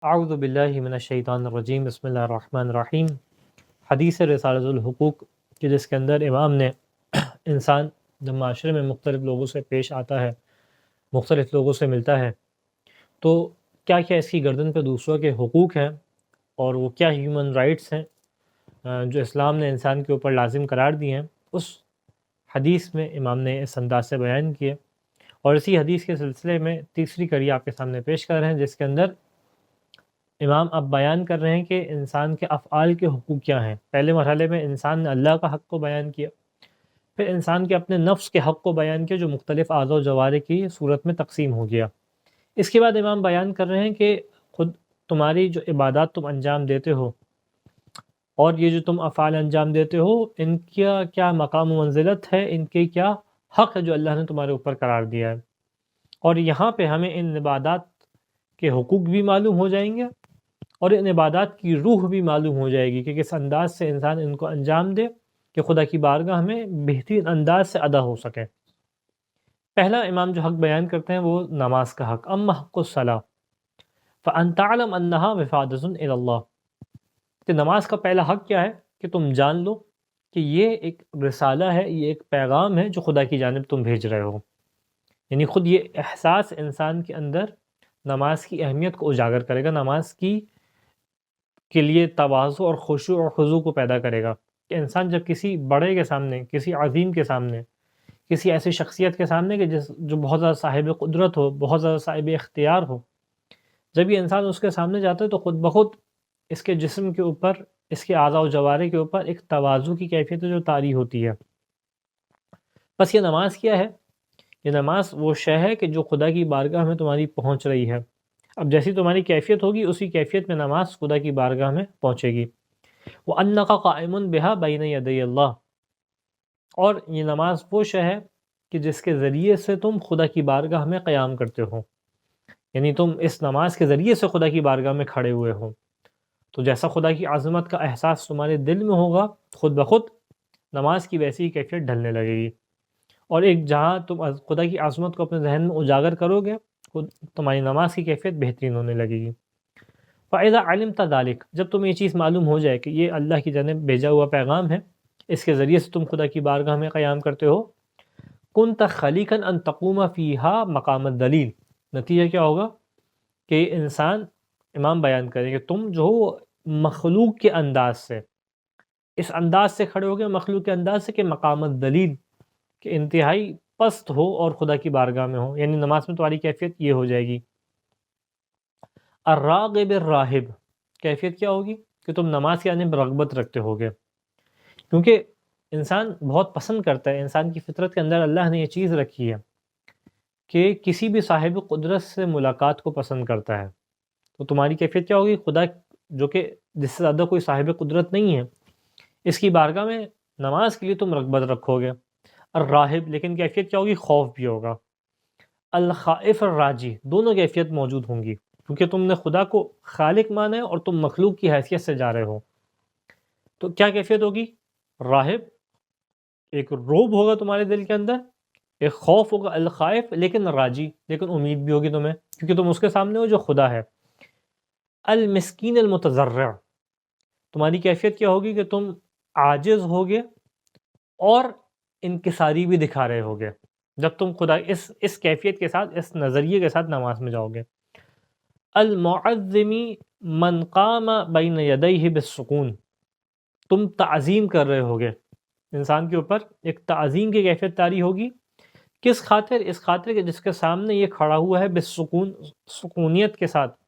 اعوذ باللہ من الشیطان الرجیم بسم اللہ الرحمن الرحیم۔ حدیث رسالۃ الحقوق کہ جس کے اندر امام نے انسان جب معاشرے میں مختلف لوگوں سے پیش آتا ہے، مختلف لوگوں سے ملتا ہے، تو کیا کیا اس کی گردن پہ دوسروں کے حقوق ہیں اور وہ کیا ہیومن رائٹس ہیں جو اسلام نے انسان کے اوپر لازم قرار دی ہیں، اس حدیث میں امام نے اس انداز سے بیان کیے۔ اور اسی حدیث کے سلسلے میں تیسری کڑی آپ کے سامنے پیش کر رہے ہیں، جس کے اندر امام اب بیان کر رہے ہیں کہ انسان کے افعال کے حقوق کیا ہیں۔ پہلے مرحلے میں انسان نے اللہ کا حق کو بیان کیا، پھر انسان کے اپنے نفس کے حق کو بیان کیا جو مختلف اعضاء و جوارح کی صورت میں تقسیم ہو گیا۔ اس کے بعد امام بیان کر رہے ہیں کہ خود تمہاری جو عبادات تم انجام دیتے ہو اور یہ جو تم افعال انجام دیتے ہو، ان کا کیا مقام و منزلت ہے، ان کے کیا حق ہے جو اللہ نے تمہارے اوپر قرار دیا ہے۔ اور یہاں پہ ہمیں ان عبادات کے حقوق بھی معلوم ہو جائیں گے اور ان عبادات کی روح بھی معلوم ہو جائے گی کہ کس انداز سے انسان ان کو انجام دے کہ خدا کی بارگاہ میں بہترین انداز سے ادا ہو سکے۔ پہلا امام جو حق بیان کرتے ہیں وہ نماز کا حق، اما حق الصلاۃ فان تعلم انها مفادۃ الی اللہ، کہ نماز کا پہلا حق کیا ہے کہ تم جان لو کہ یہ ایک رسالہ ہے، یہ ایک پیغام ہے جو خدا کی جانب تم بھیج رہے ہو۔ یعنی خود یہ احساس انسان کے اندر نماز کی اہمیت کو اجاگر کرے گا، نماز کے لیے تواضع اور خشوع اور خضوع کو پیدا کرے گا کہ انسان جب کسی بڑے کے سامنے، کسی عظیم کے سامنے، کسی ایسی شخصیت کے سامنے کہ جو بہت زیادہ صاحب قدرت ہو، بہت زیادہ صاحب اختیار ہو، جب یہ انسان اس کے سامنے جاتا ہے تو خود بخود اس کے جسم کے اوپر، اس کے اعضاء و جوارح کے اوپر ایک تواضع کی کیفیت ہے جو طاری ہوتی ہے۔ بس یہ نماز کیا ہے؟ یہ نماز وہ شے ہے کہ جو خدا کی بارگاہ میں تمہاری پہنچ رہی ہے۔ اب جیسی تمہاری کیفیت ہوگی اسی کیفیت میں نماز خدا کی بارگاہ میں پہنچے گی۔ وَأَنَّكَ قَائِمٌ بِهَا بَيْنَ يَدَيِ اللَّهِ، اور یہ نماز وہ شے ہے کہ جس کے ذریعے سے تم خدا کی بارگاہ میں قیام کرتے ہو، یعنی تم اس نماز کے ذریعے سے خدا کی بارگاہ میں کھڑے ہوئے ہو۔ تو جیسا خدا کی عظمت کا احساس تمہارے دل میں ہوگا، خود بخود نماز کی ویسی ہی کیفیت ڈھلنے لگے گی، اور ایک جہاں تم خدا کی عظمت کو اپنے ذہن میں اجاگر کرو گے، خود تمہاری نماز کی کیفیت بہترین ہونے لگے گی۔ فَإِذَا عَلِمْتَ ذَلِكَ، جب تمہیں یہ چیز معلوم ہو جائے کہ یہ اللہ کی جانب بھیجا ہوا پیغام ہے، اس کے ذریعے سے تم خدا کی بارگاہ میں قیام کرتے ہو، كُنْتَ خَلِيقًا أَن تَقُومَ فِيهَا مقام الدلیل، نتیجہ کیا ہوگا کہ انسان، امام بیان کریں کہ تم جو مخلوق کے انداز سے، اس انداز سے کھڑے ہو گئے، مخلوق کے انداز سے کہ مقام الدلیل، کہ انتہائی پست ہو اور خدا کی بارگاہ میں ہو، یعنی نماز میں تمہاری کیفیت یہ ہو جائے گی۔ الراغب الراہب، کیفیت کیا ہوگی کہ تم نماز کی جانب رغبت رکھتے ہوگے، کیونکہ انسان بہت پسند کرتا ہے، انسان کی فطرت کے اندر اللہ نے یہ چیز رکھی ہے کہ کسی بھی صاحب قدرت سے ملاقات کو پسند کرتا ہے۔ تو تمہاری کیفیت کیا ہوگی؟ خدا جو کہ جس سے زیادہ کوئی صاحب قدرت نہیں ہے، اس کی بارگاہ میں نماز کے لیے تم رغبت رکھو گے۔ الراہب، لیکن کیفیت کیا ہوگی؟ خوف بھی ہوگا۔ الخائف الراجی، دونوں کیفیت موجود ہوں گی، کیونکہ تم نے خدا کو خالق مانا ہے اور تم مخلوق کی حیثیت سے جا رہے ہو۔ تو کیا کیفیت ہوگی؟ راہب، ایک روب ہوگا تمہارے دل کے اندر، ایک خوف ہوگا، الخائف، لیکن راجی، لیکن امید بھی ہوگی تمہیں، کیونکہ تم اس کے سامنے ہو جو خدا ہے۔ المسکین المتضرع، تمہاری کیفیت کیا ہوگی کہ تم عاجز ہوگے اور انکساری بھی دکھا رہے ہوگے جب تم خدا اس کیفیت کے ساتھ، اس نظریے کے ساتھ نماز میں جاؤ گے۔ المعظمی من قام بین یدیہ بالسکون، تم تعظیم کر رہے ہوگے، انسان کے اوپر ایک تعظیم کی کیفیت طاری ہوگی۔ کس خاطر؟ اس خاطر کہ جس کے سامنے یہ کھڑا ہوا ہے بالسکون، سکونیت کے ساتھ،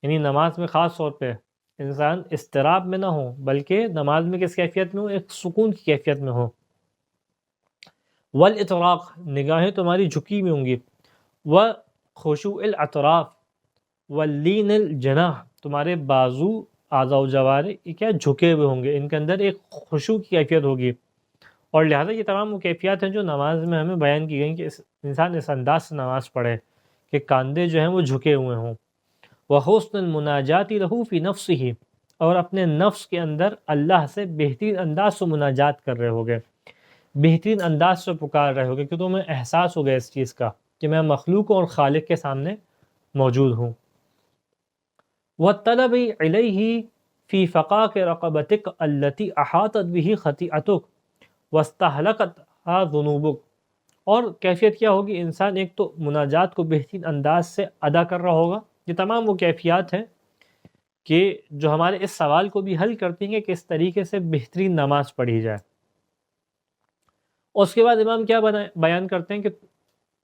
یعنی نماز میں خاص طور پہ انسان اضطراب میں نہ ہو، بلکہ نماز میں کس کیفیت میں ہو؟ ایک سکون کی کیفیت میں ہو۔ والاطراق، نگاہیں تمہاری جھکی ہوئی ہوں گی۔ وخشوع الاطراف واللین الجناح، تمہارے بازو، اعضاء و جوارح یہ کیا جھکے ہوئے ہوں گے، ان کے اندر ایک خشوع کی کیفیت ہوگی۔ اور لہٰذا یہ تمام وہ کیفیات ہیں جو نماز میں ہمیں بیان کی گئیں کہ انسان اس انداز سے نماز پڑھے کہ کاندھے جو ہیں وہ جھکے ہوئے ہوں۔ وحسن المناجات لہ فی نفسہ، اور اپنے نفس کے اندر اللہ سے بہترین انداز سے مناجات کر رہے ہوگے، بہترین انداز سے پکار رہے ہوگے کہ تمہیں احساس ہوگا اس چیز کا کہ میں مخلوق اور خالق کے سامنے موجود ہوں۔ والطلب إليه في فقاك رقبتك التي أحاطت به خطيئتك واستهلكتها ذنوبك. اور کیفیت کیا ہوگی؟ انسان ایک تو مناجات کو بہترین انداز سے ادا کر رہا ہوگا. یہ تمام وہ کیفیات ہیں کہ جو ہمارے اس سوال کو بھی حل کرتی ہیں کہ کس طریقے سے بہترین نماز پڑھی جائے. اور اس کے بعد امام کیا بیان کرتے ہیں کہ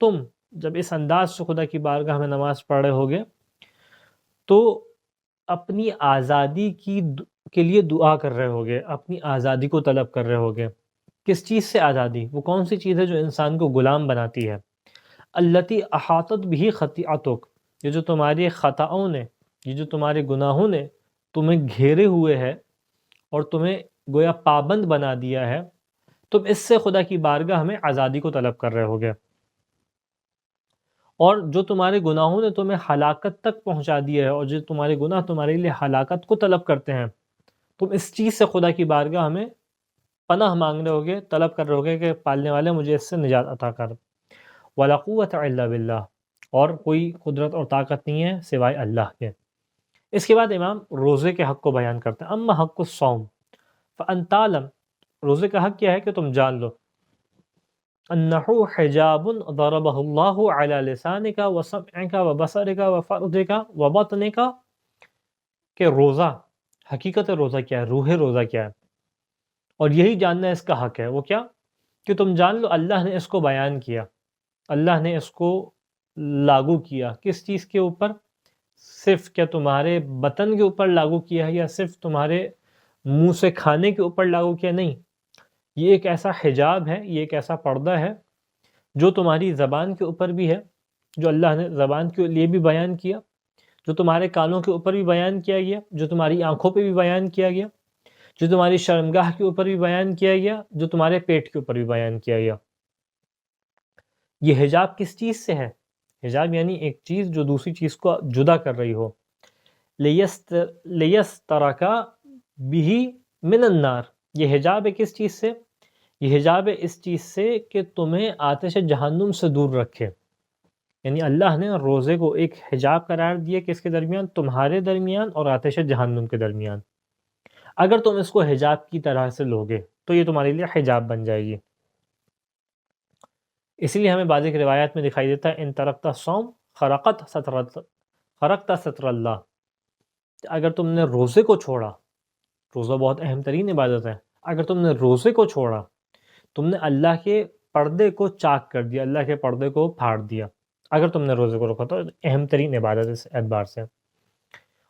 تم جب اس انداز سے خدا کی بارگاہ میں نماز پڑھ رہے ہوگے تو اپنی آزادی کے لیے دعا کر رہے ہوگے، اپنی آزادی کو طلب کر رہے ہوگے. کس چیز سے آزادی؟ وہ کون سی چیز ہے جو انسان کو غلام بناتی ہے؟ التی احاطت بھی خطیئتک، یہ جو تمہاری خطاؤں نے، یہ جو تمہارے گناہوں نے تمہیں گھیرے ہوئے ہے اور تمہیں گویا پابند بنا دیا ہے، تم اس سے خدا کی بارگاہ میں آزادی کو طلب کر رہے ہوگے. اور جو تمہارے گناہوں نے تمہیں ہلاکت تک پہنچا دیا ہے اور جو تمہارے گناہ تمہارے لیے ہلاکت کو طلب کرتے ہیں، تم اس چیز سے خدا کی بارگاہ میں پناہ مانگ رہے ہوگے، طلب کر رہے ہوگے کہ پالنے والے مجھے اس سے نجات عطا کر. وَلَا قُوَّةَ إِلَّا بِاللَّهِ، اور کوئی قدرت اور طاقت نہیں ہے سوائے اللہ کے. اس کے بعد امام روزے کے حق کو بیان کرتے ہیں. اما حق الصوم فَأَن تَعْلَمْ، روزے کا حق کیا ہے کہ تم جان لو. أَنَّهُ حِجَابٌ ضَرَبَهُ اللَّهُ عَلَى لِسَانِكَ وَسَمْعِكَ وَبَصَرِكَ وَفَرْجِكَ وَبَطْنِكَ، کہ روزہ، حقیقت روزہ کیا ہے، روح روزہ کیا ہے، اور یہی جاننا اس کا حق ہے. وہ کیا؟ کہ تم جان لو اللہ نے اس کو بیان کیا، اللہ نے اس کو لاگو کیا. کس چیز کے اوپر؟ صرف کیا تمہارے بطن کے اوپر لاگو کیا ہے یا صرف تمہارے منہ سے کھانے کے اوپر لاگو کیا؟ نہیں، یہ ایک ایسا حجاب ہے، یہ ایک ایسا پردہ ہے جو تمہاری زبان کے اوپر بھی ہے، جو اللہ نے زبان کے لیے بھی بیان کیا، جو تمہارے کانوں کے اوپر بھی بیان کیا گیا، جو تمہاری آنکھوں پہ بھی بیان کیا گیا، جو تمہاری شرمگاہ کے اوپر بھی بیان کیا گیا، جو تمہارے پیٹ کے اوپر بھی بیان کیا گیا. یہ حجاب کس چیز سے ہے؟ حجاب یعنی ایک چیز جو دوسری چیز کو جدا کر رہی ہو. لیسترک بہ من النار، یہ حجاب ہے کس چیز سے؟ یہ حجاب ہے اس چیز سے کہ تمہیں آتش جہنم سے دور رکھے. یعنی اللہ نے روزے کو ایک حجاب قرار دیا، کس کے درمیان؟ تمہارے درمیان اور آتش جہنم کے درمیان. اگر تم اس کو حجاب کی طرح سے لوگے تو یہ تمہارے لیے حجاب بن جائے گی. اسی لیے ہمیں بعض ایک روایات میں دکھائی دیتا ہے ان ترکت الصوم خرقت ستر اللہ، اگر تم نے روزے کو چھوڑا، روزہ بہت اہم ترین عبادت ہے، اگر تم نے روزے کو چھوڑا تم نے اللہ کے پردے کو چاک کر دیا، اللہ کے پردے کو پھاڑ دیا. اگر تم نے روزے کو روکا تو اہم ترین عبادت اس اعتبار سے.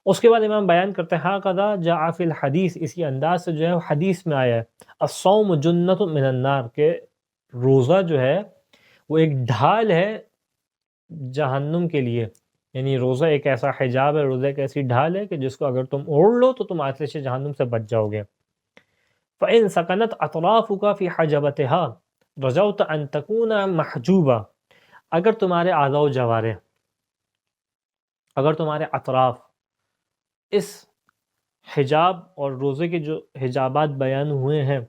اس کے بعد امام بیان کرتے ہیں ہاکذا جاء فی الحدیث، اسی انداز سے جو ہے حدیث میں آیا ہے الصوم جنۃ من النار، کہ روزہ جو ہے وہ ایک ڈھال ہے جہنم کے لیے. یعنی روزہ ایک ایسا حجاب ہے، روزہ ایک ایسی ڈھال ہے کہ جس کو اگر تم اوڑھ لو تو تم آتش جہنم سے بچ جاؤ گے. فَإِن سَكَنَتْ أَطْرَافُكَ فِي حَجَبَتِهَا رَجَوْتَ أَن تَكُونَ مَحْجُوبًا، اگر تمہارے اعضاء و جوارح، اگر تمہارے اطراف اس حجاب اور روزے کے جو حجابات بیان ہوئے ہیں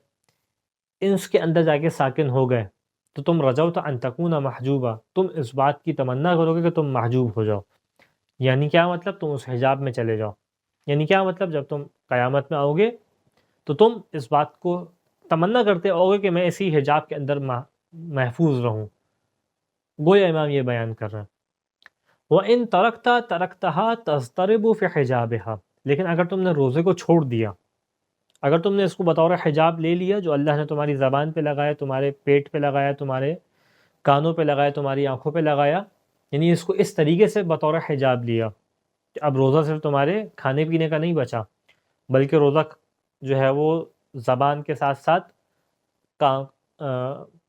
اس کے اندر جا کے ساکن ہو گئے تو تم رجوت ان تکون محجوبا، تم اس بات کی تمنا کرو گے کہ تم محجوب ہو جاؤ. یعنی کیا مطلب؟ تم اس حجاب میں چلے جاؤ. یعنی کیا مطلب؟ جب تم قیامت میں آؤ گے تو تم اس بات کو تمنا کرتے آؤ گے کہ میں اسی حجاب کے اندر محفوظ رہوں. گویا امام یہ بیان کر رہے ہیں وَإِن تَرَكْتَ تَرَكْتَهَا تَضْطَرِبُ فِي حِجَابِهَا، لیکن اگر تم نے روزے کو چھوڑ دیا، اگر تم نے اس کو بطور حجاب لے لیا جو اللہ نے تمہاری زبان پہ لگایا، تمہارے پیٹ پہ لگایا، تمہارے کانوں پہ لگایا، تمہاری آنکھوں پہ لگایا، یعنی اس کو اس طریقے سے بطور حجاب لیا کہ اب روزہ صرف تمہارے کھانے پینے کا نہیں بچا، بلکہ روزہ جو ہے وہ زبان کے ساتھ ساتھ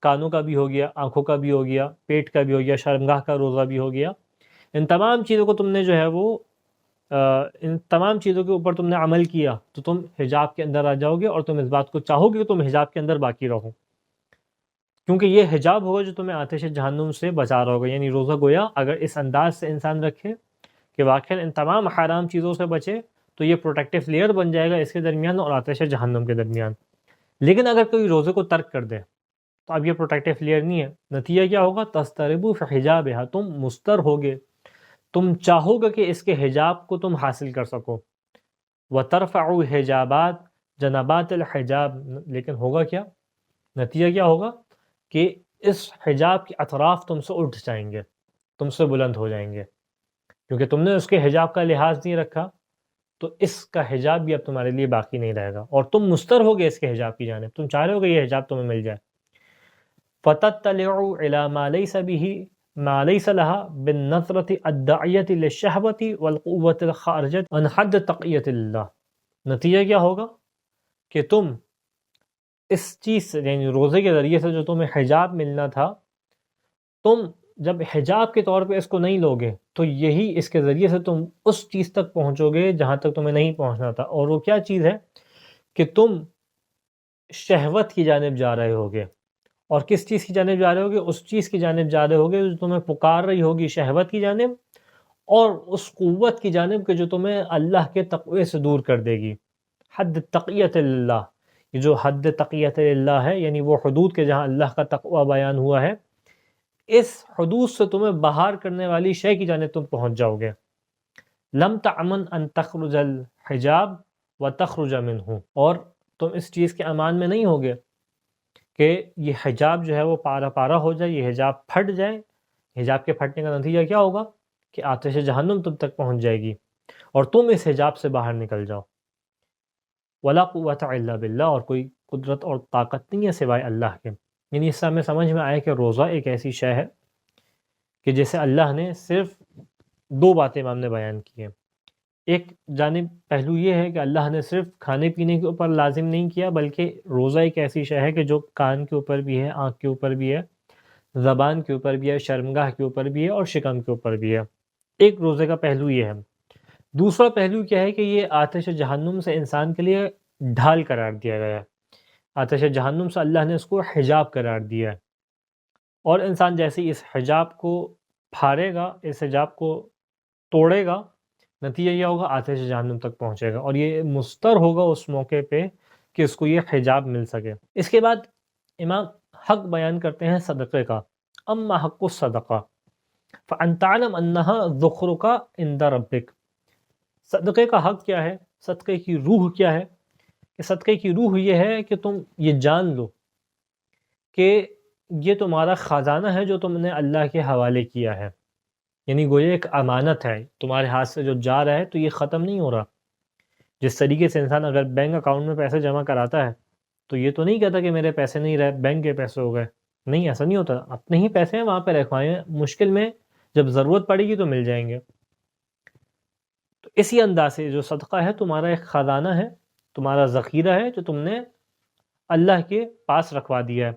کانوں کا بھی ہو گیا، آنکھوں کا بھی ہو گیا، پیٹ کا بھی ہو گیا، شرمگاہ کا روزہ بھی ہو گیا. ان تمام چیزوں کو تم نے جو ہے وہ ان تمام چیزوں کے اوپر تم نے عمل کیا تو تم حجاب کے اندر آ جاؤ گے اور تم اس بات کو چاہو گے کہ تم حجاب کے اندر باقی رہو، کیونکہ یہ حجاب ہوگا جو تمہیں آتش جہنم سے بچا رہا ہوگا. یعنی روزہ گویا اگر اس انداز سے انسان رکھے کہ واقعا ان تمام حرام چیزوں سے بچے تو یہ پروٹیکٹیو لیئر بن جائے گا اس کے درمیان اور آتش جہنم کے درمیان. لیکن اگر کوئی روزے کو ترک کر دے تو اب یہ پروٹیکٹیو لیئر نہیں ہے. نتیجہ کیا ہوگا؟ تستربو فی حجابہا، تم مستر ہوگے، تم چاہو گے کہ اس کے حجاب کو تم حاصل کر سکو. وَتَرْفَعُ حجابات جنبات الحجاب، لیکن ہوگا کیا؟ نتیجہ کیا ہوگا؟ کہ اس حجاب کے اطراف تم سے اٹھ جائیں گے، تم سے بلند ہو جائیں گے، کیونکہ تم نے اس کے حجاب کا لحاظ نہیں رکھا، تو اس کا حجاب بھی اب تمہارے لیے باقی نہیں رہے گا، اور تم مستر ہوگے اس کے حجاب کی جانب، تم چاہ رہے ہو کہ یہ حجاب تمہیں مل جائے. فَتَطَّلِعُ إِلَى مَا لَيْسَ بِهِ مَا لَيْسَ لَهَا بِالنَّظْرَةِ الدَّاعِيَةِ لِلشَّهْوَةِ وَالْقُوَّةِ الْخَارِجَةِ عَنْ حَدِّ تَقِيَّةِ اللَّهِ. نتیجہ کیا ہوگا؟ کہ تم اس چیز سے، یعنی روزے کے ذریعے سے جو تمہیں حجاب ملنا تھا، تم جب حجاب کے طور پہ اس کو نہیں لوگے تو یہی اس کے ذریعے سے تم اس چیز تک پہنچو گے جہاں تک تمہیں نہیں پہنچنا تھا. اور وہ کیا چیز ہے؟ کہ تم شہوت کی جانب جا رہے ہوگے. اور کس چیز کی جانب جا رہے ہوگے؟ اس چیز کی جانب جا رہے ہوگے جو تمہیں پکار رہی ہوگی شہوت کی جانب، اور اس قوت کی جانب کہ جو تمہیں اللہ کے تقوی سے دور کر دے گی. حد تقیت اللہ، یہ جو حد تقیت اللہ ہے، یعنی وہ حدود کے جہاں اللہ کا تقوی بیان ہوا ہے، اس حدود سے تمہیں باہر کرنے والی شے کی جانب تم پہنچ جاؤ گے. لم تعمن ان تخرج الحجاب وتخرج منہ، اور تم اس چیز کے امان میں نہیں ہوگے کہ یہ حجاب جو ہے وہ پارا پارا ہو جائے، یہ حجاب پھٹ جائے. حجاب کے پھٹنے کا نتیجہ کیا ہوگا؟ کہ آتش جہنم تم تک پہنچ جائے گی اور تم اس حجاب سے باہر نکل جاؤ. ولا قوت الا باللہ، اور کوئی قدرت اور طاقت نہیں ہے سوائے اللہ کے. یعنی اس سے ہمیں سمجھ میں آیا کہ روزہ ایک ایسی شے ہے کہ جیسے اللہ نے صرف دو باتیں امام نے بیان کی ہیں. ایک جانب پہلو یہ ہے کہ اللہ نے صرف کھانے پینے کے اوپر لازم نہیں کیا، بلکہ روزہ ایک ایسی شے ہے کہ جو کان کے اوپر بھی ہے، آنکھ کے اوپر بھی ہے، زبان کے اوپر بھی ہے، شرمگاہ کے اوپر بھی ہے، اور شکم کے اوپر بھی ہے. ایک روزے کا پہلو یہ ہے. دوسرا پہلو کیا ہے کہ یہ آتش جہنم سے انسان کے لیے ڈھال قرار دیا گیا ہے. آتش جہنم سے اللہ نے اس کو حجاب قرار دیا ہے، اور انسان جیسے اس حجاب کو پھاڑے گا، اس حجاب کو توڑے گا، نتیجہ یہ ہوگا آتش جہنم تک پہنچے گا، اور یہ مستر ہوگا اس موقع پہ کہ اس کو یہ حجاب مل سکے. اس کے بعد امام حق بیان کرتے ہیں صدقے کا. اما حق الصدقہ فان تعلم انہا ذخرک عند ربک. صدقے کا حق کیا ہے؟ صدقے کی روح کیا ہے؟ کہ صدقے کی روح یہ ہے کہ تم یہ جان لو کہ یہ تمہارا خزانہ ہے جو تم نے اللہ کے حوالے کیا ہے. یعنی گویا ایک امانت ہے، تمہارے ہاتھ سے جو جا رہا ہے تو یہ ختم نہیں ہو رہا. جس طریقے سے انسان اگر بینک اکاؤنٹ میں پیسے جمع کراتا ہے تو یہ تو نہیں کہتا کہ میرے پیسے نہیں رہے، بینک کے پیسے ہو گئے. نہیں، ایسا نہیں ہوتا. اپنے ہی پیسے ہیں وہاں پہ رکھوائے ہیں، مشکل میں جب ضرورت پڑے گی تو مل جائیں گے. تو اسی انداز سے جو صدقہ ہے تمہارا ایک خزانہ ہے، تمہارا ذخیرہ ہے جو تم نے اللہ کے پاس رکھوا دیا ہے.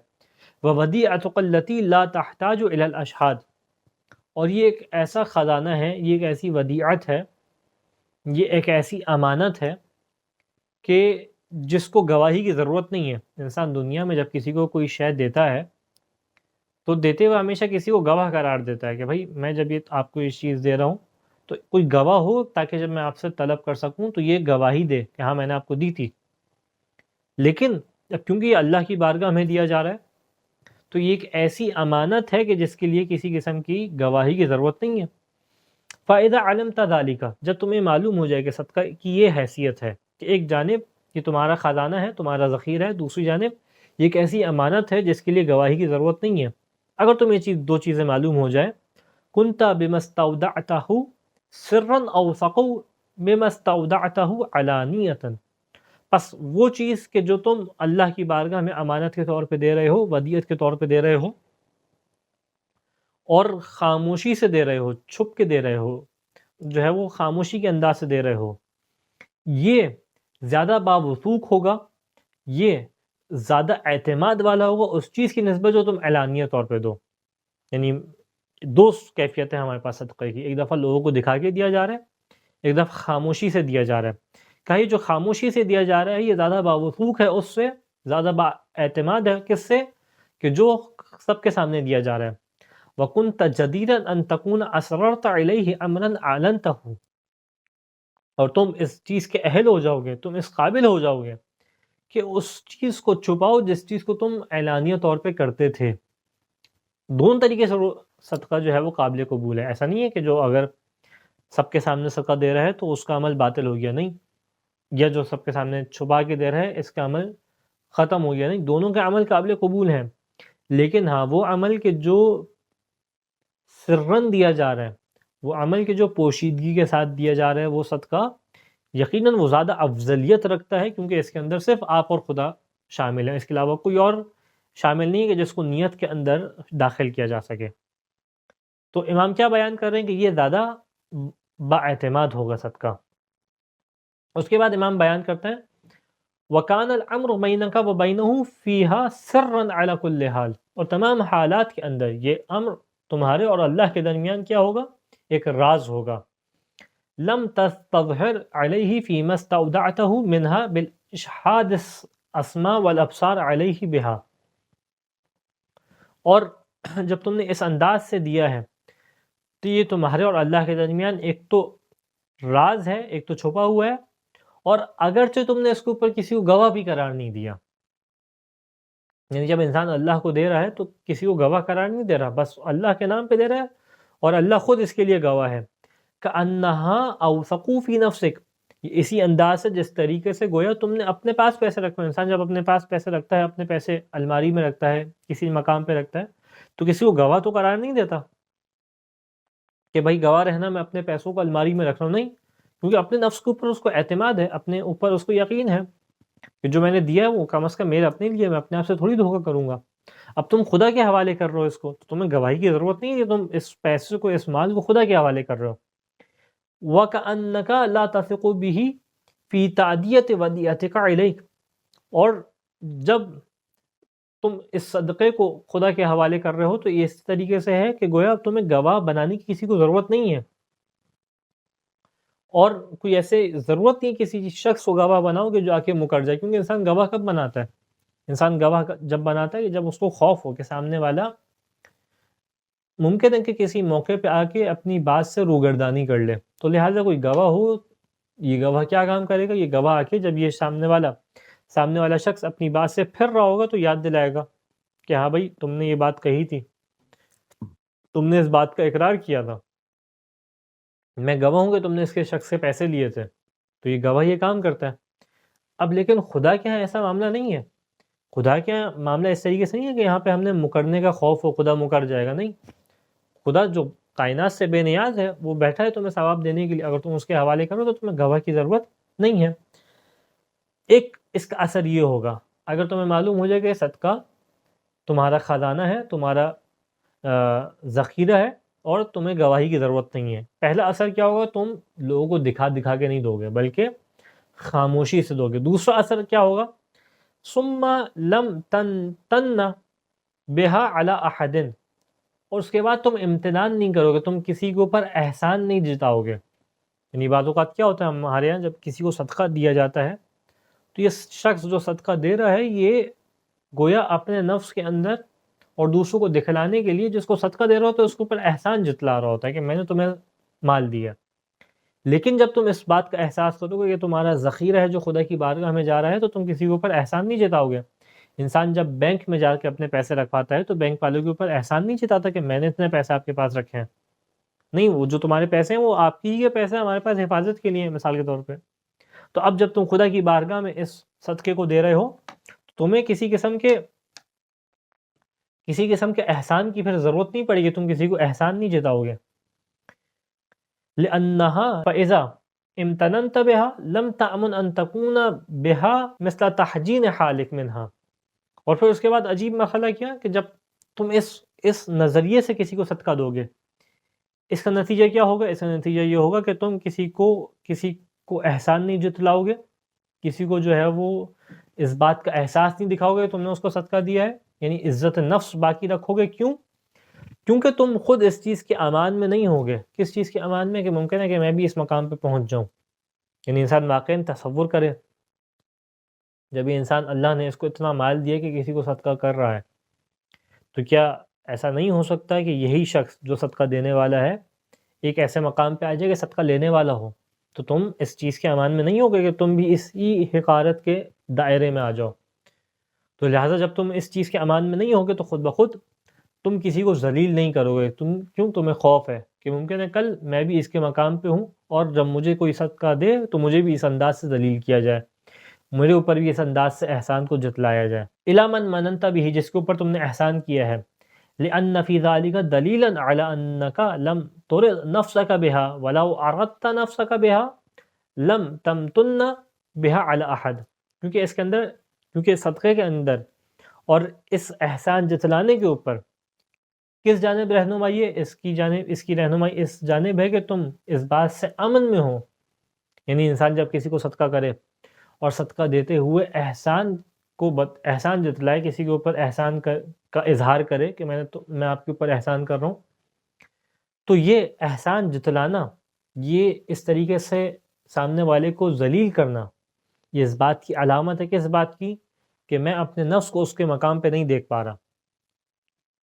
وَوَدِيعَتُكَ الَّتِي لَا تَحْتَاجُ إِلَى الْأَشْهَادِ، اور یہ ایک ایسا خزانہ ہے، یہ ایک ایسی ودیعت ہے، یہ ایک ایسی امانت ہے کہ جس کو گواہی کی ضرورت نہیں ہے. انسان دنیا میں جب کسی کو کوئی شے دیتا ہے تو دیتے ہوئے ہمیشہ کسی کو گواہ قرار دیتا ہے کہ بھائی میں جب یہ آپ کو اس چیز دے رہا ہوں تو کوئی گواہ ہو تاکہ جب میں آپ سے طلب کر سکوں تو یہ گواہی دے کہ ہاں میں نے آپ کو دی تھی. لیکن کیونکہ یہ اللہ کی بارگاہ میں دیا جا رہا ہے تو یہ ایک ایسی امانت ہے کہ جس کے لیے کسی قسم کی گواہی کی ضرورت نہیں ہے. فَإِذَا عَلِمْتَ ذَلِكَ، جب تمہیں معلوم ہو جائے کہ صدقہ کی یہ حیثیت ہے کہ ایک جانب یہ تمہارا خزانہ ہے، تمہارا ذخیرہ ہے، دوسری جانب یہ ایک ایسی امانت ہے جس کے لیے گواہی کی ضرورت نہیں ہے. اگر تمہیں یہ دو چیزیں معلوم ہو جائے، كُنْتَ بِمَا اسْتَوْدَعْتَهُ سِرًّا أَوْثَقُ مِمَا اسْتَوْدَعْتَهُ عَلَانِيَةً، پس وہ چیز کہ جو تم اللہ کی بارگاہ میں امانت کے طور پہ دے رہے ہو، ودیعت کے طور پہ دے رہے ہو، اور خاموشی سے دے رہے ہو، چھپ کے دے رہے ہو، جو ہے وہ خاموشی کے انداز سے دے رہے ہو، یہ زیادہ باوثوق ہوگا، یہ زیادہ اعتماد والا ہوگا اس چیز کی نسبت جو تم اعلانیہ طور پہ دو. یعنی دو کیفیتیں ہمارے پاس صدقے کی، ایک دفعہ لوگوں کو دکھا کے دیا جا رہا ہے، ایک دفعہ خاموشی سے دیا جا رہا ہے. کہیں جو خاموشی سے دیا جا رہا ہے یہ زیادہ باوثوق ہے، اس سے زیادہ با اعتماد ہے. کس سے؟ کہ جو سب کے سامنے دیا جا رہا ہے. وَكُنْتَ جَدِيرًا أَن تَكُونَ أَسْرَرْتَ عِلَيْهِ أَمْرًا أَعْلَنْتَهُ، اور تم اس چیز کے اہل ہو جاؤ گے، تم اس قابل ہو جاؤ گے کہ اس چیز کو چھپاؤ جس چیز کو تم اعلانیہ طور پہ کرتے تھے. دونوں طریقے سے صدقہ جو ہے وہ قابل قبول ہے. ایسا نہیں ہے کہ جو اگر سب کے سامنے صدقہ دے رہا ہے تو اس کا عمل باطل ہو گیا، نہیں، یا جو سب کے سامنے چھپا کے دے رہا ہے اس کا عمل ختم ہو گیا، نہیں، دونوں کے عمل قابل قبول ہیں، لیکن ہاں وہ عمل کے جو سرن دیا جا رہا ہے، وہ عمل کے جو پوشیدگی کے ساتھ دیا جا رہا ہے وہ صدقہ، یقیناً وہ زیادہ افضلیت رکھتا ہے، کیونکہ اس کے اندر صرف آپ اور خدا شامل ہے، اس کے علاوہ کوئی اور شامل نہیں ہے کہ جس کو نیت کے اندر داخل کیا جا سکے۔ تو امام کیا بیان کر رہے ہیں کہ یہ زیادہ باعتماد ہوگا صدقہ۔ اس کے بعد امام بیان کرتے ہیں وَكَانَ الْأَمْرُ بَيْنَكَ وَبَيْنَهُ فِيهَا سِرًّا عَلَى كُلِّ حال، اور تمام حالات کے اندر یہ امر تمہارے اور اللہ کے درمیان کیا ہوگا؟ ایک راز ہوگا۔ لم تظہر علیہ فیما استودعته منها بالاشحاد الاسماء والابصار علیہ بها، اور جب تم نے اس انداز سے دیا ہے تو یہ تمہارے اور اللہ کے درمیان ایک تو راز ہے، ایک تو چھپا ہوا ہے، اور اگرچہ تم نے اس کے اوپر کسی کو گواہ بھی قرار نہیں دیا، یعنی جب انسان اللہ کو دے رہا ہے تو کسی کو گواہ قرار نہیں دے رہا، بس اللہ کے نام پہ دے رہا ہے اور اللہ خود اس کے لیے گواہ ہے۔ کأنہا اوثقوا فی نفسک، یہ اسی انداز سے جس طریقے سے گویا تم نے اپنے پاس پیسے رکھو، انسان جب اپنے پاس پیسے رکھتا ہے، اپنے پیسے الماری میں رکھتا ہے، کسی مقام پہ رکھتا ہے، تو کسی کو گواہ تو قرار نہیں دیتا کہ بھائی گواہ رہنا، میں اپنے پیسوں کو الماری میں رکھ رہا ہوں، نہیں، کیونکہ اپنے نفس کے اوپر اس کو اعتماد ہے، اپنے اوپر اس کو یقین ہے کہ جو میں نے دیا ہے وہ کم از کم میرے اپنے لیے، میں اپنے آپ سے تھوڑی دھوکہ کروں گا۔ اب تم خدا کے حوالے کر رہے ہو اس کو، تو تمہیں گواہی کی ضرورت نہیں ہے کہ تم اس پیسے کو، اس مال کو خدا کے حوالے کر رہے ہو۔ وَكَأَنَّكَ لَا تَثِقُ بِهِ فِي تَعْدِيَةِ وَدِيَتِكَ عِلَيْكَ، اور جب تم اس صدقے کو خدا کے حوالے کر رہے ہو تو یہ اس طریقے سے ہے کہ گویا تمہیں گواہ بنانے کی کسی کو ضرورت نہیں ہے، اور کوئی ایسے ضرورت نہیں کسی شخص کو گواہ بناؤ کہ جو آ کے مکر جائے، کیونکہ انسان گواہ کب بناتا ہے؟ انسان گواہ جب بناتا ہے کہ جب اس کو خوف ہو کہ سامنے والا ممکن ہے کہ کسی موقع پہ آ کے اپنی بات سے روگردانی کر لے، تو لہٰذا کوئی گواہ ہو، یہ گواہ کیا کام کرے گا؟ یہ گواہ آ کے جب یہ سامنے والا شخص اپنی بات سے پھر رہا ہوگا تو یاد دلائے گا کہ ہاں بھائی تم نے یہ بات کہی تھی، تم نے اس بات کا اقرار کیا تھا، میں گواہ ہوں کہ تم نے اس کے شخص سے پیسے لیے تھے، تو یہ گواہ یہ کام کرتا ہے۔ اب لیکن خدا کے ہاں ایسا معاملہ نہیں ہے، خدا کے ہاں معاملہ اس طریقے سے نہیں ہے کہ یہاں پہ ہم نے مکرنے کا خوف ہو، خدا مکر جائے گا، نہیں، خدا جو کائنات سے بے نیاز ہے وہ بیٹھا ہے تمہیں ثواب دینے کے لیے، اگر تم اس کے حوالے کرو تو تمہیں گواہ کی ضرورت نہیں ہے۔ ایک اس کا اثر یہ ہوگا، اگر تمہیں معلوم ہو جائے کہ صدقہ تمہارا خزانہ ہے، تمہارا ذخیرہ ہے، اور تمہیں گواہی کی ضرورت نہیں ہے، پہلا اثر کیا ہوگا؟ تم لوگوں کو دکھا کے نہیں دو گے بلکہ خاموشی سے دو گے۔ دوسرا اثر کیا ہوگا؟ ثم لم تن بہا علی احد، اور اس کے بعد تم امتنان نہیں کرو گے، تم کسی کے اوپر احسان نہیں جتاؤ گے۔ یعنی بعض اوقات کیا ہوتا ہے ہمارے یہاں، جب کسی کو صدقہ دیا جاتا ہے تو یہ شخص جو صدقہ دے رہا ہے یہ گویا اپنے نفس کے اندر اور دوسروں کو دکھلانے کے لیے جس کو صدقہ دے رہا ہوتا ہے اس کے اوپر احسان جتلا رہا ہوتا ہے کہ میں نے تمہیں مال دیا، لیکن جب تم اس بات کا احساس کرو گے کہ تمہارا ذخیرہ ہے جو خدا کی بارگاہ میں جا رہا ہے، تو تم کسی کے اوپر احسان نہیں جتاؤ گے۔ انسان جب بینک میں جا کے اپنے پیسے رکھواتا ہے تو بینک والوں کے اوپر احسان نہیں جتاتا کہ میں نے اتنے پیسے آپ کے پاس رکھے ہیں، نہیں، وہ جو تمہارے پیسے ہیں وہ آپ کی ہی پیسے ہمارے پاس حفاظت کے لیے، مثال کے طور پہ۔ تو اب جب تم خدا کی بارگاہ میں اس صدقے کو دے رہے ہو تو تمہیں کسی قسم کے احسان کی پھر ضرورت نہیں پڑے گی، تم کسی کو احسان نہیں جتاؤ گے۔ لأنها فإذا امتننت بها لم تأمن أن تكون بها مثل تحجين حالك منها، اور پھر اس کے بعد عجیب مرحلہ کیا کہ جب تم اس نظریے سے کسی کو صدقہ دو گے، اس کا نتیجہ کیا ہوگا؟ اس کا نتیجہ یہ ہوگا کہ تم کسی کو احسان نہیں جتلاؤ گے، کسی کو جو ہے وہ اس بات کا احساس نہیں دکھاؤ گے تم نے اس کو صدقہ دیا ہے، یعنی عزت نفس باقی رکھو گے۔ کیونکہ تم خود اس چیز کے امان میں نہیں ہوگے۔ کس چیز کے امان میں؟ کہ ممکن ہے کہ میں بھی اس مقام پہ پہنچ جاؤں، یعنی انسان واقعاً تصور کرے جب یہ انسان اللہ نے اس کو اتنا مال دیا کہ کسی کو صدقہ کر رہا ہے، تو کیا ایسا نہیں ہو سکتا کہ یہی شخص جو صدقہ دینے والا ہے ایک ایسے مقام پہ آ جائے کہ صدقہ لینے والا ہو، تو تم اس چیز کے امان میں نہیں ہوگے کہ تم بھی اسی حقارت کے دائرے میں آ جاؤ۔ تو لہٰذا جب تم اس چیز کے امان میں نہیں ہوگے تو خود بخود تم کسی کو ذلیل نہیں کرو گے، تمہیں خوف ہے کہ ممکن ہے کل میں بھی اس کے مقام پہ ہوں اور جب مجھے کوئی صدقہ دے تو مجھے بھی اس انداز سے ذلیل کیا جائے، میرے اوپر بھی اس انداز سے احسان کو جتلایا جائے۔ اِلیٰ مَن مَنَنْتَ بِهِ، جس کے اوپر تم نے احسان کیا ہے، لِأَنَّ فِي ذَلِكَ دَلِيلًا عَلَىٰ أَنَّكَ لَمْ تُرِضْ نَفْسَكَ بِهَا وَلَوْ أَرَدْتَ نَفْسَكَ بِهَا لَمْ تَمْتُنَّ بِهَا عَلَىٰ أَحَدٍ۔ کیونکہ صدقے کے اندر اور اس احسان جتلانے کے اوپر کس جانب رہنمائی ہے؟ اس کی رہنمائی اس جانب ہے کہ تم اس بات سے امن میں ہو، یعنی انسان جب کسی کو صدقہ کرے اور صدقہ دیتے ہوئے احسان جتلائے، کسی کے اوپر احسان کا اظہار کرے کہ میں آپ کے اوپر احسان کر رہا ہوں، تو یہ احسان جتلانا، یہ اس طریقے سے سامنے والے کو ذلیل کرنا، یہ اس بات کی علامت ہے کہ اس بات کی کہ میں اپنے نفس کو اس کے مقام پہ نہیں دیکھ پا رہا،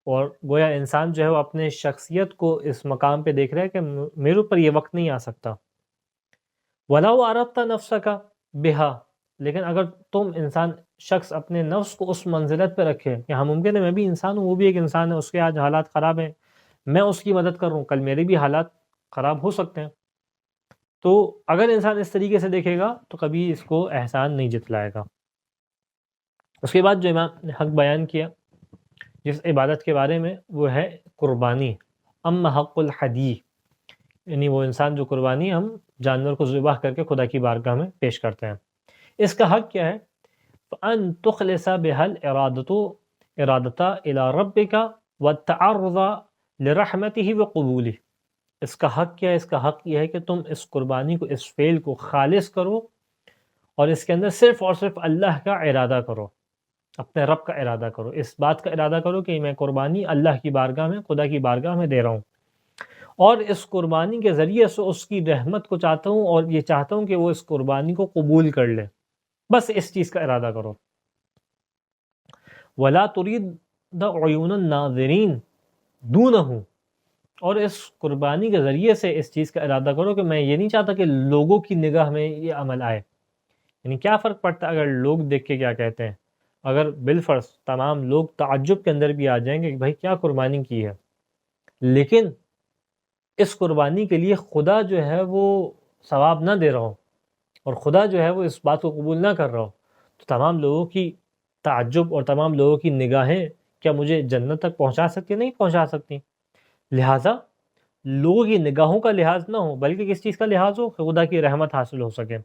اور گویا انسان جو ہے وہ اپنے شخصیت کو اس مقام پہ دیکھ رہا ہے کہ میرے اوپر یہ وقت نہیں آ سکتا۔ وَلَوْ أَرَدْتَ نَفْسَكَ بِهَا، لیکن اگر تم شخص اپنے نفس کو اس منزلت پہ رکھے کہ ہاں ممکن ہے میں بھی انسان ہوں، وہ بھی ایک انسان ہے، اس کے آج حالات خراب ہیں، میں اس کی مدد کر رہا ہوں، کل میرے بھی حالات خراب ہو سکتے ہیں، تو اگر انسان اس طریقے سے دیکھے گا تو کبھی اس کو احسان نہیں جتلائے گا۔ اس کے بعد جو امام نے حق بیان کیا جس عبادت کے بارے میں، وہ ہے قربانی۔ اما حق الحدی، یعنی وہ انسان جو قربانی ہم جانور کو ذبح کر کے خدا کی بارگاہ میں پیش کرتے ہیں، اس کا حق کیا ہے؟ فَأَن تُخْلِصَ بِهَا الْإِرَادَةَ إِلَىٰ رَبِّكَ وَالتَّعَرُّضَ لِرَحْمَتِهِ وَقُبُولِهِ۔ اس کا حق کیا ہے؟ اس کا حق یہ ہے کہ تم اس قربانی کو، اس فعل کو خالص کرو اور اس کے اندر صرف اور صرف اللہ کا ارادہ کرو، اپنے رب کا ارادہ کرو، اس بات کا ارادہ کرو کہ میں قربانی اللہ کی بارگاہ میں، خدا کی بارگاہ میں دے رہا ہوں، اور اس قربانی کے ذریعے سے اس کی رحمت کو چاہتا ہوں، اور یہ چاہتا ہوں کہ وہ اس قربانی کو قبول کر لے، بس اس چیز کا ارادہ کرو۔ وَلَا تُرِيدَ عُيُونَ النَّاظِرِينَ دُونَهُ، اور اس قربانی کے ذریعے سے اس چیز کا ارادہ کرو کہ میں یہ نہیں چاہتا کہ لوگوں کی نگاہ میں یہ عمل آئے، یعنی کیا فرق پڑتا ہے اگر لوگ دیکھ کے کیا کہتے ہیں، اگر بالفرض تمام لوگ تعجب کے اندر بھی آ جائیں گے کہ بھائی کیا قربانی کی ہے، لیکن اس قربانی کے لیے خدا جو ہے وہ ثواب نہ دے رہا ہو اور خدا جو ہے وہ اس بات کو قبول نہ کر رہا ہو، تو تمام لوگوں کی تعجب اور تمام لوگوں کی نگاہیں کیا مجھے جنت تک پہنچا سکتی؟ نہیں پہنچا سکتی۔ لہٰذا لوگوں کی نگاہوں کا لحاظ نہ ہو، بلکہ کس چیز کا لحاظ ہو کہ خدا کی رحمت حاصل ہو سکے۔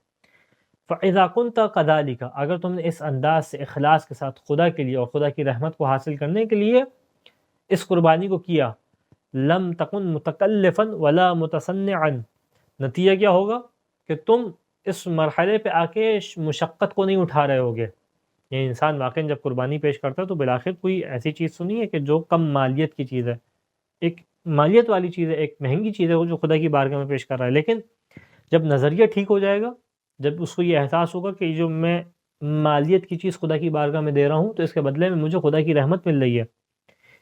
فَإِذَا كُنْتَ كَذَلِكَ، اگر تم نے اس انداز سے اخلاص کے ساتھ خدا کے لیے اور خدا کی رحمت کو حاصل کرنے کے لیے اس قربانی کو کیا، لم تکن متکلفا ولا متصنعا، نتیجہ کیا ہوگا کہ تم اس مرحلے پہ آ کے مشقت کو نہیں اٹھا رہے ہوگے۔ یہ انسان واقعی جب قربانی پیش کرتا ہے تو بالآخر کوئی ایسی چیز سنی ہے کہ جو کم مالیت کی چیز ہے، ایک مالیت والی چیز ہے، ایک مہنگی چیز ہے وہ جو خدا کی بارگاہ میں پیش کر رہا ہے، لیکن جب نظریہ ٹھیک ہو جائے گا، جب اس کو یہ احساس ہوگا کہ جو میں مالیت کی چیز خدا کی بارگاہ میں دے رہا ہوں تو اس کے بدلے میں مجھے خدا کی رحمت مل رہی ہے،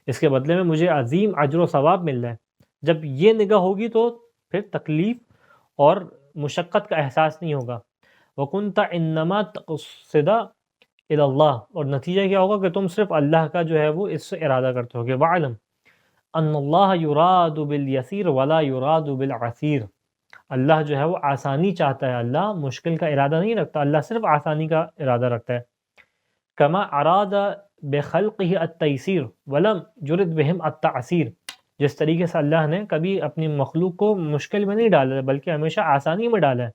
اس کے بدلے میں مجھے عظیم اجر و ثواب مل رہا ہے، جب یہ نگاہ ہوگی تو پھر تکلیف اور مشقت کا احساس نہیں ہوگا۔ وَكُنْتَ إِنَّمَا تَقْصِدَ إِلَى اللَّهِ، اور نتیجہ کیا ہوگا کہ تم صرف اللہ کا جو ہے وہ اس سے ارادہ کرتے ہوگے۔ وَعْلَمْ أَنَّ اللَّهَ يُرَادُ بِالْيَسِيرِ وَلَا يُرَادُ بِالْعَسِيرِ، اللہ جو ہے وہ آسانی چاہتا ہے، اللہ مشکل کا ارادہ نہیں رکھتا، اللہ صرف آسانی کا ارادہ رکھتا ہے۔ كَمَا أَرَادَ بِخَلْقِهِ التَّيْسِيرَ وَلَمْ يُرِدْ بِهِمْ التَّعْسِيرَ، جس طریقے سے اللہ نے کبھی اپنی مخلوق کو مشکل میں نہیں ڈالا بلکہ ہمیشہ آسانی میں ڈالا ہے۔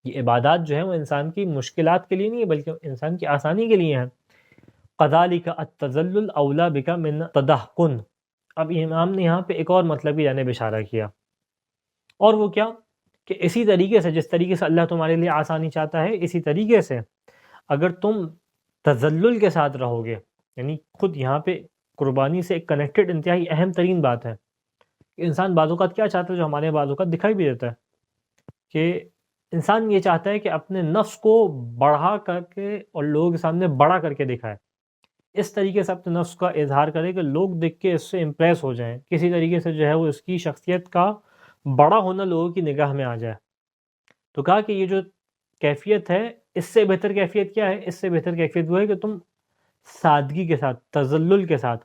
یہ عبادات جو ہیں وہ انسان کی مشکلات کے لیے نہیں ہے بلکہ انسان کی آسانی کے لیے ہیں۔ قَذَلِكَ التَّذَلُّلُ أَوْلَى بِكَ مِنَ التَّدَحُّنِ، اب امام نے یہاں پہ ایک اور مطلب کی جانب اشارہ کیا، اور وہ کیا کہ اسی طریقے سے جس طریقے سے اللہ تمہارے لیے آسانی چاہتا ہے، اسی طریقے سے اگر تم تذلل کے ساتھ رہو گے، یعنی خود یہاں پہ قربانی سے ایک کنیکٹڈ انتہائی اہم ترین بات ہے کہ انسان بعض اوقات کیا چاہتا ہے جو ہمارے بعض اوقات دکھائی بھی دیتا ہے کہ انسان یہ چاہتا ہے کہ اپنے نفس کو بڑھا کر کے اور لوگوں کے سامنے بڑا کر کے دکھائے، اس طریقے سے اپنے نفس کا اظہار کرے کہ لوگ دیکھ کے اس سے امپریس ہو جائیں، کسی طریقے سے جو ہے وہ اس کی شخصیت کا بڑا ہونا لوگوں کی نگاہ میں آ جائے۔ تو کہا کہ یہ جو کیفیت ہے، اس سے بہتر کیفیت کیا ہے؟ اس سے بہتر کیفیت وہ ہے کہ تم سادگی کے ساتھ، تذلل کے ساتھ،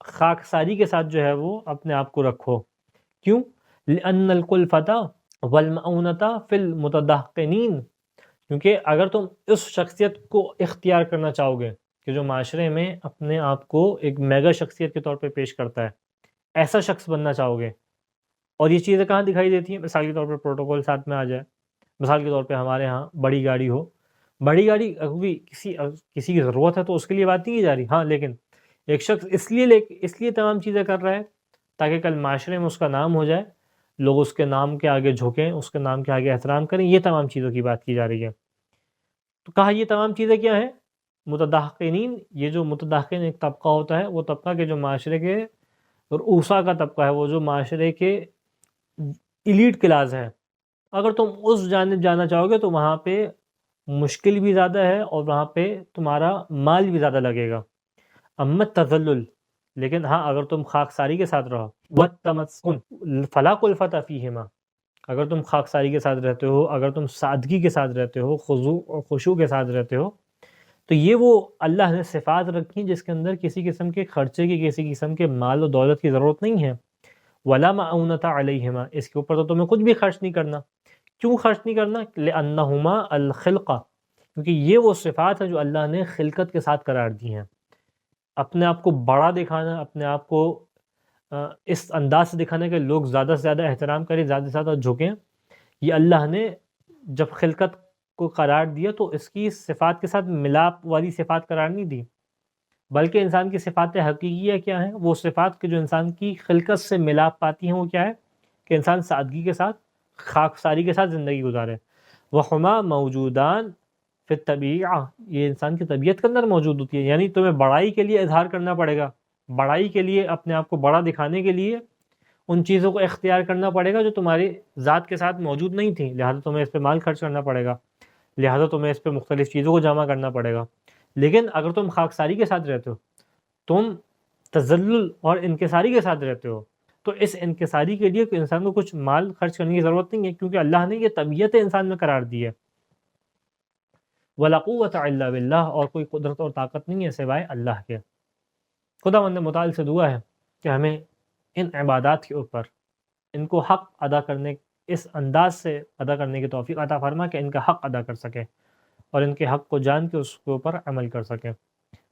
خاکساری کے ساتھ جو ہے وہ اپنے آپ کو رکھو۔ کیوں؟ لأن الکلفۃ والمعونۃ فی المتدہقنین، کیونکہ اگر تم اس شخصیت کو اختیار کرنا چاہو گے کہ جو معاشرے میں اپنے آپ کو ایک میگا شخصیت کے طور پہ پیش کرتا ہے، ایسا شخص بننا چاہو گے، اور یہ چیزیں کہاں دکھائی دیتی ہیں؟ مثال کے طور پر پروٹوکول ساتھ میں آ جائے، مثال کے طور پہ ہمارے ہاں بڑی گاڑی ہو، بڑی گاڑی بھی کسی کی ضرورت ہے تو اس کے لیے بات نہیں کی جا رہی، ہاں لیکن ایک شخص اس لیے تمام چیزیں کر رہا ہے تاکہ کل معاشرے میں اس کا نام ہو جائے، لوگ اس کے نام کے آگے جھکیں، اس کے نام کے آگے احترام کریں، یہ تمام چیزوں کی بات کی جا رہی ہے۔ تو کہا یہ تمام چیزیں کیا ہیں؟ متدہقنین، یہ جو متدہقن ایک طبقہ ہوتا ہے، وہ طبقہ کہ جو معاشرے کے رؤسا کا طبقہ ہے، وہ جو معاشرے کے ایلیٹ کلاس ہے، اگر تم اس جانب جانا چاہو گے تو وہاں پہ مشکل بھی زیادہ ہے اور وہاں پہ تمہارا مال بھی زیادہ لگے گا۔ امت تذلل، لیکن ہاں اگر تم خاکساری کے ساتھ رہو، وَالتَّمَسْكُنْ فَلَا كُلْفَةَ فِيهِمَا، اگر تم خاکساری کے ساتھ رہتے ہو، اگر تم سادگی کے ساتھ رہتے ہو، خضوع اور خشوع کے ساتھ رہتے ہو، تو یہ وہ اللہ نے صفات رکھی جس کے اندر کسی قسم کے خرچے کی، کسی قسم کے مال و دولت کی ضرورت نہیں ہے۔ وَلَا مَعُونَةَ عَلَيْهِمَا، اس کے اوپر تو تمہیں کچھ بھی خرچ نہیں کرنا۔ کیوں خرچ نہیں کرنا؟ لِأَنَّهُمَا الْخِلْقَةُ، کیونکہ یہ وہ صفات ہیں جو اللہ نے خلقت کے ساتھ قرار دی ہیں۔ اپنے آپ کو بڑا دکھانا، اپنے آپ کو اس انداز سے دکھانا کہ لوگ زیادہ سے زیادہ احترام کریں، زیادہ سے زیادہ جھکیں، یہ اللہ نے جب خلقت کو قرار دیا تو اس کی صفات کے ساتھ ملاپ والی صفات قرار نہیں دی، بلکہ انسان کی صفات حقیقیہ کیا ہیں؟ وہ صفات کہ جو انسان کی خلقت سے ملاپ پاتی ہیں، وہ کیا ہے؟ کہ انسان سادگی کے ساتھ، خاکساری کے ساتھ زندگی گزارے۔ وَهُمَا مَوْجُودَانِ فِي الطَّبِيعَةِ، یہ انسان کی طبیعت کے اندر موجود ہوتی ہے، یعنی تمہیں بڑائی کے لیے اظہار کرنا پڑے گا، بڑائی کے لیے، اپنے آپ کو بڑا دکھانے کے لیے ان چیزوں کو اختیار کرنا پڑے گا جو تمہاری ذات کے ساتھ موجود نہیں تھیں، لہذا تمہیں اس پہ مال خرچ کرنا پڑے گا، لہذا تمہیں اس پہ مختلف چیزوں کو جمع کرنا پڑے گا۔ لیکن اگر تم خاکساری کے ساتھ رہتے ہو، تم تذلل اور انکساری کے ساتھ رہتے ہو، تو اس انکساری کے لیے انسان کو کچھ مال خرچ کرنے کی ضرورت نہیں ہے، کیونکہ اللہ نے یہ طبیعت انسان میں قرار دی ہے۔ وَلَا قُوَّةَ إِلَّا بِاللَّهِ، اور کوئی قدرت اور طاقت نہیں ہے سوائے اللہ کے۔ خداوند متعال سے دعا ہے کہ ہمیں ان عبادات کے اوپر ان کو حق ادا کرنے، اس انداز سے ادا کرنے کی توفیق عطا فرما کہ ان کا حق ادا کر سکے اور ان کے حق کو جان کے اس کے اوپر عمل کر سکے۔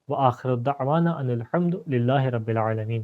وآخر الدعوانا ان الحمد للہ رب العالمین۔